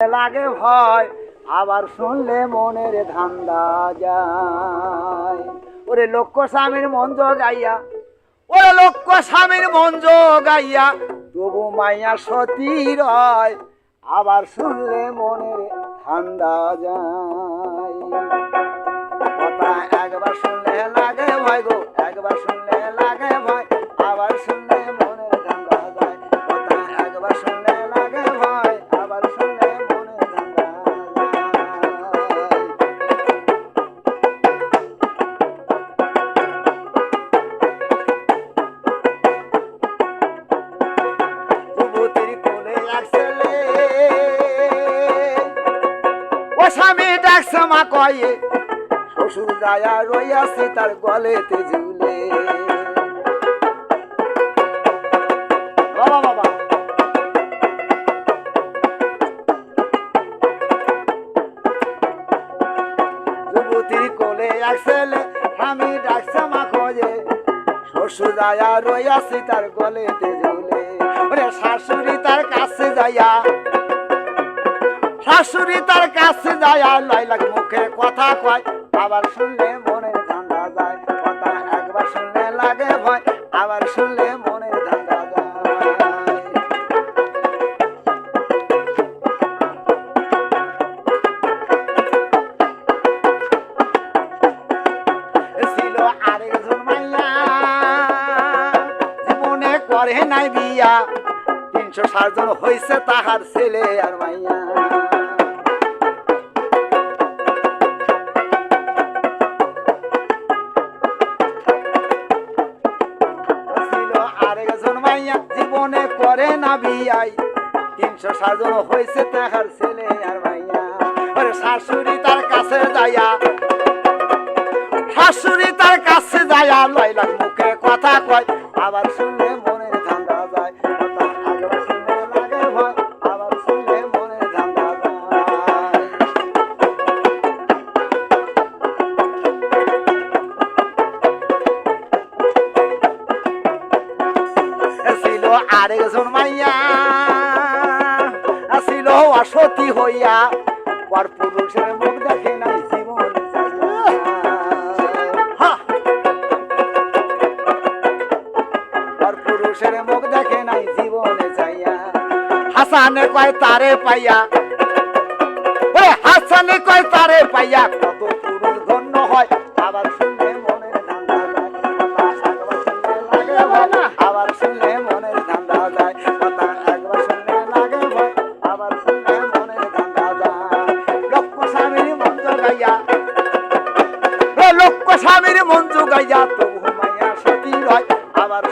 লাগে ভয় আবার শুনলে মনের ধান্দা যায়। ওরে লক্ষ্য স্বামীর মন জগাইয়া, ওরে লক্ষ্য স্বামীর মন জগাইয়া তবু মাইয়া সতী রয় আবার শুনলে মনের ধান্দা যায়। কথা একবার শুনলে লাগে ভয় গো, একবার শুনলে লাগে ভয় আবার শুনলে মনের ধান্দা যায়। কথা একবার শুনলে লাগে ভয় আবার শুনলে মনের ধান্দা যায়। যুবতীর কোলে এক ছেলে, ও স্বামী ডাকছে মা কয়ে, শ্বশুর যায়া রইয়াছে তার গলেতে ঝুলে। বাবা বাবা যুবতীর কোলে এক ছেলে, আমি ডাকছে মা খোঁজে, শ্বশুর যায়া রইয়াছে তার গলেতে ঝুলে। ওরে শাশুড়ি তার কাছে যাইয়া, শাশুড়ি তার কাছে যাইয়া লাইলাক মুখে কথা কয় আবার শুনলে মনের ধান্দা যায়। কথা একবার শুনলে লাগে ভয় আবার শুনলে মনের ধান্দা যায়। ছিল আরেকজন মাইয়া জীবনে করে নাই বিয়া, 360 জন হইছে তাহার ছেলে আর মাইয়া। জীবনে করে না বিয়াই, 360 জন হয়েছে তাহার ছেলে আর মাইয়া। ওরে শাশুড়ি তার কাছে যাইয়া, শাশুড়ি তার কাছে যাইয়া লাইলাক মুখে কথা কয় আবার শুনলে মনের ধান্দা যায়। কথা একবার শুনলে লাগে ভয় আবার শুনলে মনের ধান্দা যায়। ছিল আরেকজন মাইয়া ছিল অসতী হইয়া, পর পুরুষের মুখ দেখে নাই জীবন পর পুরুষের মুখ দেখে নাই জীবনে যাইয়া। হাসানে কয় তারে পাইয়া, ওরে হাসানে কয় তারে পাইয়া কত পুরুষ ধন্য হয় আবার শুনলে মনের ধান্দা যায়। আবার শুনলে মনের ধান্দা যায়। কথা একবার শুনলে লাগে ভয় আবার শুনলে মনের ধান্দা যায়। লক্ষ্য স্বামীর মন জগাইয়া, লক্ষ্য স্বামীর মন জগাইয়া তবু মাইয়া সতী রয় আবার